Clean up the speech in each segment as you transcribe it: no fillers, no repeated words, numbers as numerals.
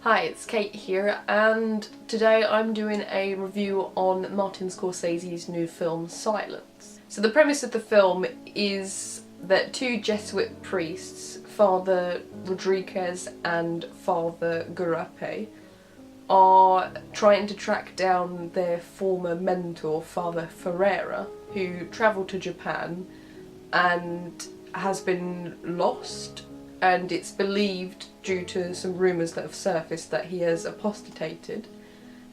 Hi, it's Kate here, and today I'm doing a review on Martin Scorsese's new film, Silence. So the premise of the film is that two Jesuit priests, Father Rodriguez and Father Gurape, are trying to track down their former mentor, Father Ferreira, who travelled to Japan and has been lost, and it's believed, due to some rumours that have surfaced, that he has apostated,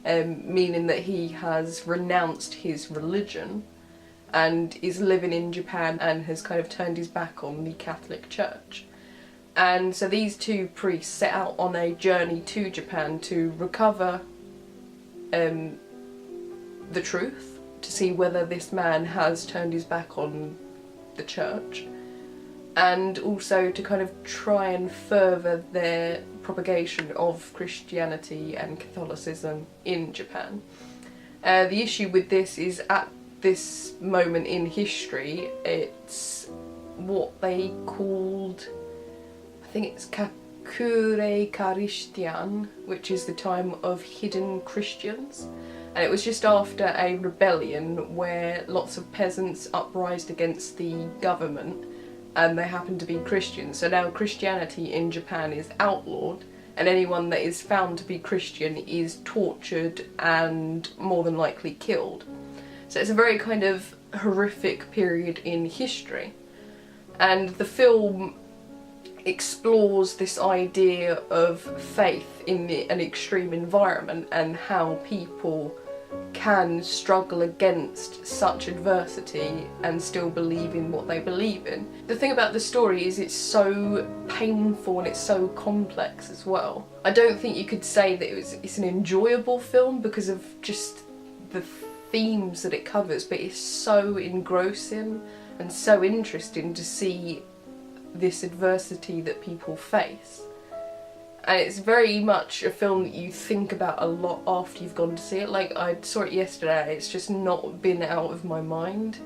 meaning that he has renounced his religion and is living in Japan and has kind of turned his back on the Catholic Church. And so these two priests set out on a journey to Japan to recover the truth, to see whether this man has turned his back on the church, and also to kind of try and further their propagation of Christianity and Catholicism in Japan. The issue with this is, at this moment in history, it's what they called, I think it's Kakure Karistian, which is the time of hidden Christians. And it was just after a rebellion where lots of peasants uprised against the government, and they happen to be Christians. So now Christianity in Japan is outlawed, and anyone that is found to be Christian is tortured and more than likely killed. So it's a very kind of horrific period in history. And the film explores this idea of faith in an extreme environment and how people can struggle against such adversity and still believe in what they believe in. The thing about the story is it's so painful and it's so complex as well. I don't think you could say that it's an enjoyable film because of just the themes that it covers, but it's so engrossing and so interesting to see this adversity that people face. And it's very much a film that you think about a lot after you've gone to see it. Like, I saw it yesterday, it's just not been out of my mind.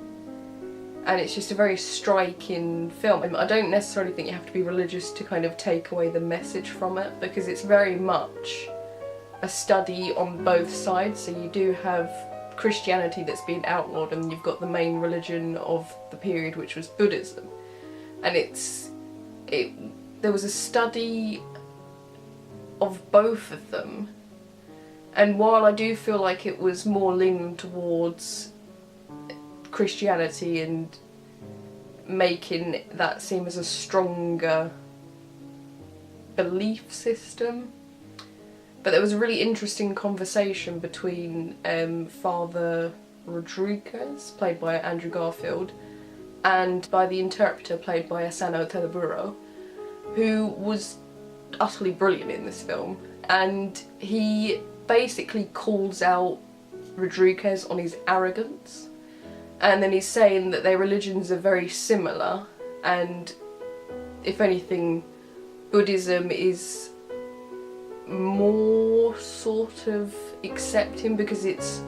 And it's just a very striking film. I don't necessarily think you have to be religious to kind of take away the message from it, because it's very much a study on both sides. So you do have Christianity that's been outlawed, and you've got the main religion of the period, which was Buddhism. And there was a study of both of them, and while I do feel like it was more leaning towards Christianity and making that seem as a stronger belief system, but there was a really interesting conversation between Father Rodriguez, played by Andrew Garfield, and by the interpreter, played by Asano Tadaburo, who was utterly brilliant in this film. And he basically calls out Rodriguez on his arrogance, and then he's saying that their religions are very similar, and if anything, Buddhism is more sort of accepting, because it's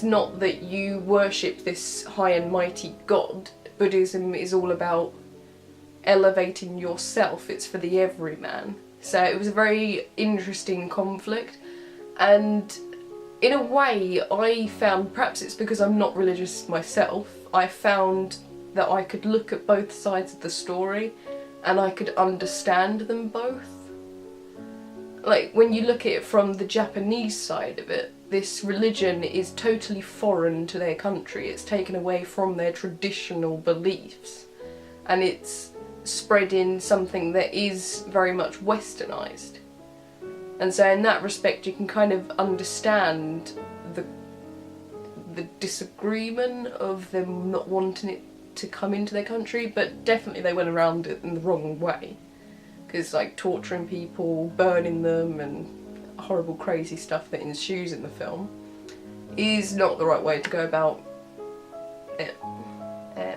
not that you worship this high and mighty God. Buddhism is all about elevating yourself, it's for the everyman. So it was a very interesting conflict, and in a way I found, perhaps it's because I'm not religious myself, I found that I could look at both sides of the story and I could understand them both. Like, when you look at it from the Japanese side of it, this religion is totally foreign to their country. It's taken away from their traditional beliefs, and it's spread in something that is very much westernised. And so in that respect you can kind of understand the disagreement of them not wanting it to come into their country, but definitely they went around it in the wrong way. Because, like, torturing people, burning them, and horrible crazy stuff that ensues in the film is not the right way to go about it.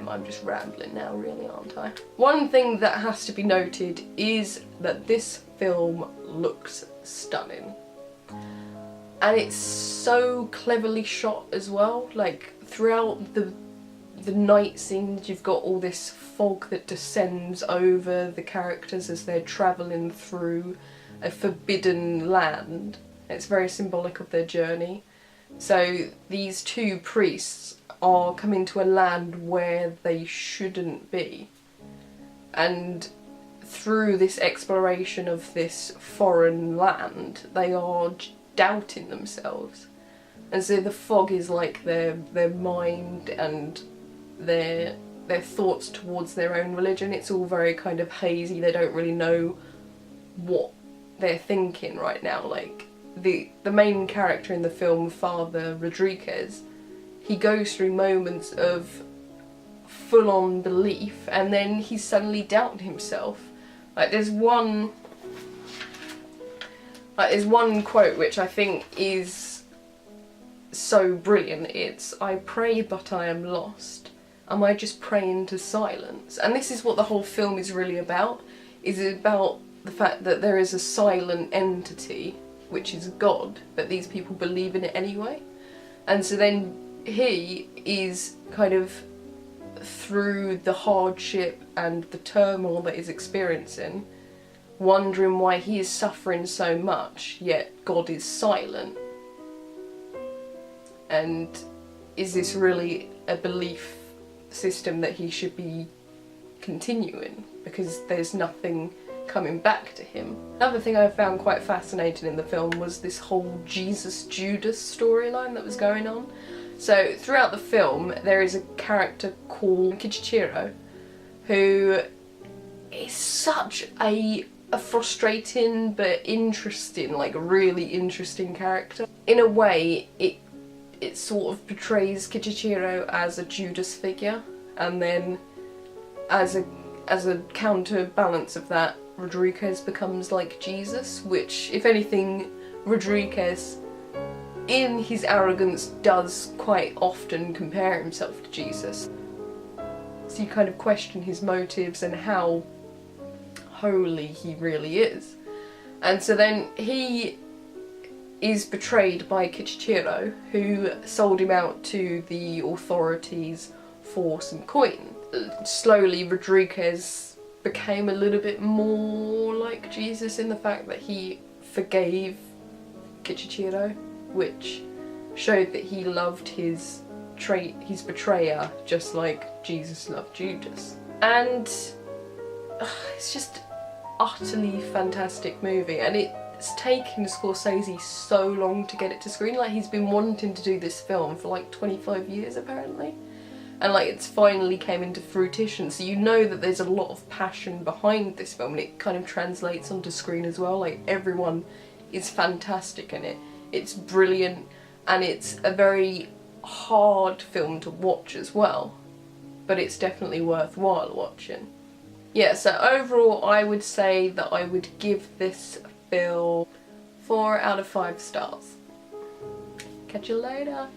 I'm just rambling now, really, aren't I? One thing that has to be noted is that this film looks stunning. And it's so cleverly shot as well. Like, throughout the night scenes, you've got all this fog that descends over the characters as they're travelling through a forbidden land. It's very symbolic of their journey. So these two priests are coming to a land where they shouldn't be. And through this exploration of this foreign land, they are doubting themselves. And so the fog is like their mind and their thoughts towards their own religion. It's all very kind of hazy. They don't really know what they're thinking right now. Like the main character in the film, Father Rodriguez, he goes through moments of full-on belief and then he's suddenly doubting himself. Like there's one quote which I think is so brilliant. It's, "I pray but I am lost. Am I just praying to silence?" And this is what the whole film is really about. Is about the fact that there is a silent entity, which is God, but these people believe in it anyway. And so then he is kind of, through the hardship and the turmoil that he's experiencing, wondering why he is suffering so much, yet God is silent. And is this really a belief system that he should be continuing? Because there's nothing coming back to him. Another thing I found quite fascinating in the film was this whole Jesus-Judas storyline that was going on. So throughout the film there is a character called Kichichiro who is such a frustrating but interesting, like really interesting character. In a way it sort of portrays Kichichiro as a Judas figure, and then as a counterbalance of that, Rodriguez becomes like Jesus, which, if anything, Rodriguez in his arrogance does quite often compare himself to Jesus. So you kind of question his motives and how holy he really is. And so then he is betrayed by Kichichiro, who sold him out to the authorities for some coin. Slowly Rodriguez became a little bit more like Jesus in the fact that he forgave Kichichiro, which showed that he loved his betrayer just like Jesus loved Judas. And it's just utterly fantastic movie, and it's taken Scorsese so long to get it to screen. Like, he's been wanting to do this film for like 25 years apparently, and like it's finally came into fruition, so you know that there's a lot of passion behind this film, and it kind of translates onto screen as well. Like, everyone is fantastic in it. It's brilliant, and it's a very hard film to watch as well, but it's definitely worthwhile watching. Yeah, so overall I would say that I would give this film 4 out of 5 stars. Catch you later.